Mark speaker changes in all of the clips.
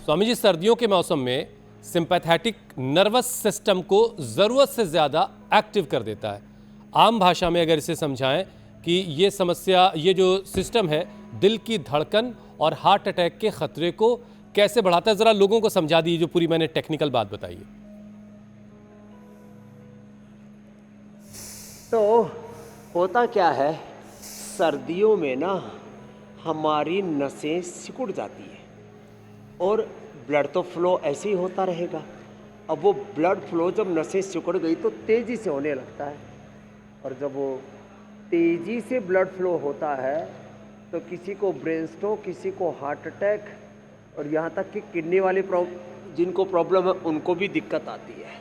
Speaker 1: स्वामी जी, सर्दियों के मौसम में सिंपैथेटिक नर्वस सिस्टम को ज़रूरत से ज़्यादा एक्टिव कर देता है। आम भाषा में अगर इसे समझाएं कि ये समस्या, ये जो सिस्टम है, दिल की धड़कन और हार्ट अटैक के खतरे को कैसे बढ़ाता है, ज़रा लोगों को समझा दीजिए, जो पूरी मैंने टेक्निकल बात बताई है।
Speaker 2: तो होता क्या है, सर्दियों में ना हमारी नसें सिकुड़ जाती है और ब्लड तो फ्लो ऐसे ही होता रहेगा। अब वो ब्लड फ्लो जब नसें सिकुड़ गई तो तेज़ी से होने लगता है, और जब वो तेज़ी से ब्लड फ्लो होता है तो किसी को ब्रेन स्ट्रोक, किसी को हार्ट अटैक, और यहाँ तक कि किडनी वाले जिनको प्रॉब्लम है उनको भी दिक्कत आती है।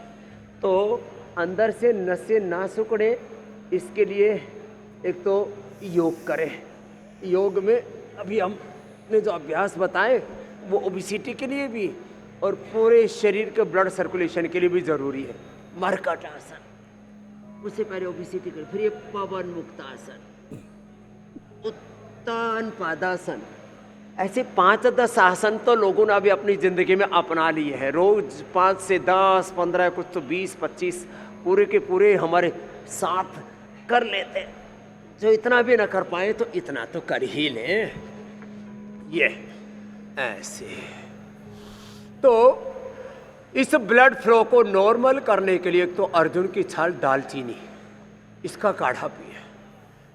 Speaker 2: तो अंदर से नसें ना सिकुड़े, इसके लिए एक तो योग करें। योग में अभी हमने जो अभ्यास बताए वो ओबेसिटी के लिए भी और पूरे शरीर के ब्लड सर्कुलेशन के लिए भी ज़रूरी है। मरकट आसन, उससे पहले ओबेसिटी कर, फिर ये पवन मुक्त आसन, उत्तान पादासन, ऐसे 5-10 आसन तो लोगों ने अभी अपनी ज़िंदगी में अपना लिए हैं। रोज़ 5 से 10, 15, कुछ तो 20-25 पूरे के पूरे हमारे साथ कर लेते हैं। जो इतना भी ना कर पाए तो इतना तो कर ही लें। ये ऐसे तो इस ब्लड फ्लो को नॉर्मल करने के लिए एक तो अर्जुन की छाल, दालचीनी, इसका काढ़ा पिए,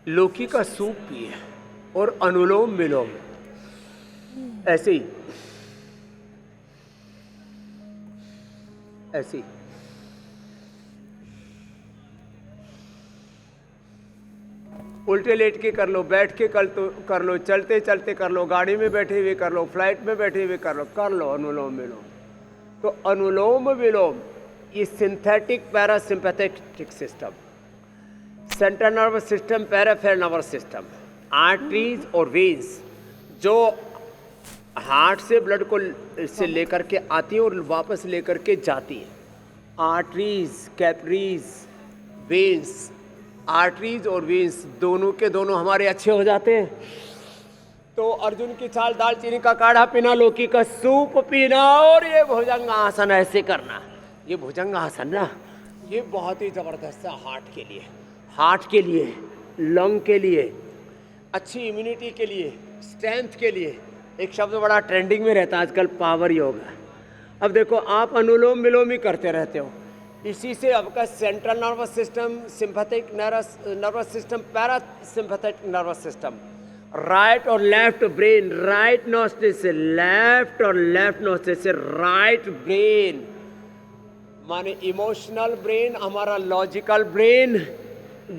Speaker 2: लौकी का सूप पिए और अनुलोम विलोम ऐसे ही उल्टे लेट के कर लो, बैठ के कर लो, चलते चलते कर लो, गाड़ी में बैठे हुए कर लो, फ्लाइट में बैठे हुए कर लो अनुलोम विलोम। तो अनुलोम विलोम ये synthetic parasympathetic system, central nervous system, peripheral nervous system, arteries और वेन्स जो हार्ट से ब्लड को से लेकर के आती हैं और वापस लेकर के जाती हैं। आर्टरीज, कैपिलरीज, वेन्स, आर्टरीज और वेन्स दोनों के दोनों हमारे अच्छे हो जाते हैं। तो अर्जुन की छाल, दालचीनी का काढ़ा पीना, लौकी का सूप पीना और ये भुजंग आसन ऐसे करना। ये भुजंग आसन ना, ये बहुत ही ज़बरदस्त है हार्ट के लिए, लंग के लिए, अच्छी इम्यूनिटी के लिए, स्ट्रेंथ के लिए। एक शब्द बड़ा ट्रेंडिंग में रहता है आजकल, पावर योगा। अब देखो, आप अनुलोम विलोम ही करते रहते हो, इसी से आपका central nervous system, sympathetic nervous system, parasympathetic nervous system, right और लेफ्ट ब्रेन, राइट नोस्ट्रिल से लेफ्ट और लेफ्ट नोस्ट्रिल से राइट ब्रेन, माने इमोशनल ब्रेन, हमारा लॉजिकल ब्रेन,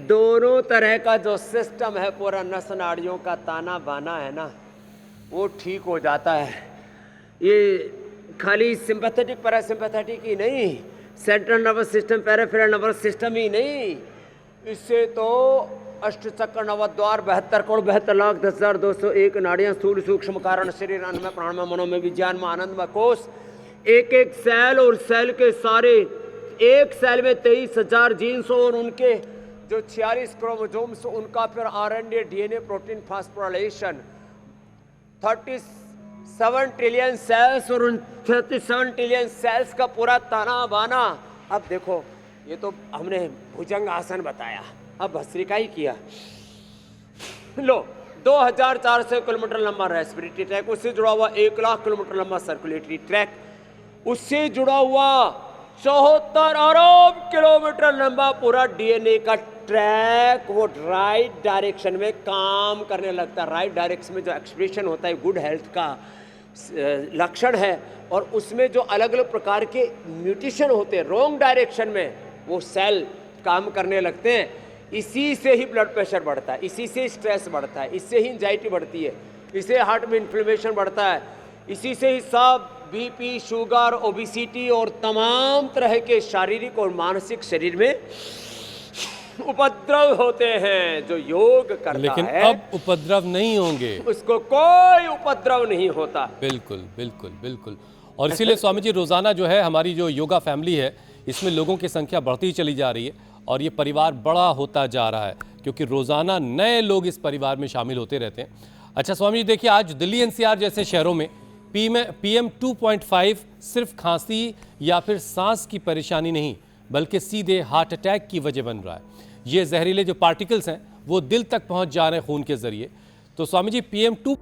Speaker 2: दोनों तरह का जो सिस्टम है, पूरा नस नाड़ियों का ताना बाना है ना, वो ठीक हो जाता है। ये खाली सिंपैथेटिक पैरासिम्पैथेटिक ही नहीं, central nervous system, peripheral nervous system ही नहीं, इससे तो अष्टचक्र, नवद्वार, 72 करोड़ 72 लाख 10,201 नाड़ियाँ, स्थूल सूक्ष्म कारण, शरीर, अन्नमय, प्राणमय, मनोमय, विज्ञानमय, आनंदमय कोष, एक एक सेल और सेल के सारे, एक सेल में 23,000 जीन्स और उनके जो 46 क्रोमोसोम्स, उनका फिर RNA, DNA, protein, phosphorylation, 37 trillion cells और उन 37 ट्रिलियन सेल्स का पूरा ताना बाना। अब देखो, ये तो हमने भुजंग आसन बताया, अब भस्त्रिका ही किया। लो, 2400 किलोमीटर लंबा रेस्पिरेटरी ट्रैक, उससे जुड़ा हुआ 1 लाख किलोमीटर लंबा सर्कुलेटरी ट्रैक, उससे जुड़ा हुआ 74 अरब किलोमीटर लंबा पूरा DNA का ट्रैक, वो राइट डायरेक्शन में काम करने लगता है। राइट डायरेक्शन में जो एक्सप्रेशन होता है गुड हेल्थ का लक्षण है, और उसमें जो अलग अलग प्रकार के म्यूटेशन होते हैं रॉन्ग डायरेक्शन में, वो सेल काम करने लगते हैं। इसी से ही ब्लड प्रेशर बढ़ता है, इसी से स्ट्रेस बढ़ता है, इससे ही एंजाइटी बढ़ती है, इससे हार्ट में इन्फ्लेमेशन बढ़ता है, इसी से ही सब BP, शुगर, ओबेसिटी और तमाम तरह के शारीरिक और मानसिक शरीर में उपद्रव होते हैं। जो योग करता है,
Speaker 1: लेकिन अब उपद्रव नहीं होंगे,
Speaker 2: उसको कोई उपद्रव नहीं होता।
Speaker 1: बिल्कुल बिल्कुल बिल्कुल। और इसीलिए स्वामी जी, रोजाना जो है हमारी जो योगा फैमिली है, इसमें लोगों की संख्या बढ़ती चली जा रही है और ये परिवार बड़ा होता जा रहा है, क्योंकि रोजाना नए लोग इस परिवार में शामिल होते रहते हैं। अच्छा स्वामी जी, देखिए, आज दिल्ली NCR जैसे शहरों में PM 2.5 सिर्फ खांसी या फिर सांस की परेशानी नहीं बल्कि सीधे हार्ट अटैक की वजह बन रहा है। ये जहरीले जो पार्टिकल्स हैं वो दिल तक पहुंच जा रहे हैं खून के जरिए। तो स्वामी जी PM 2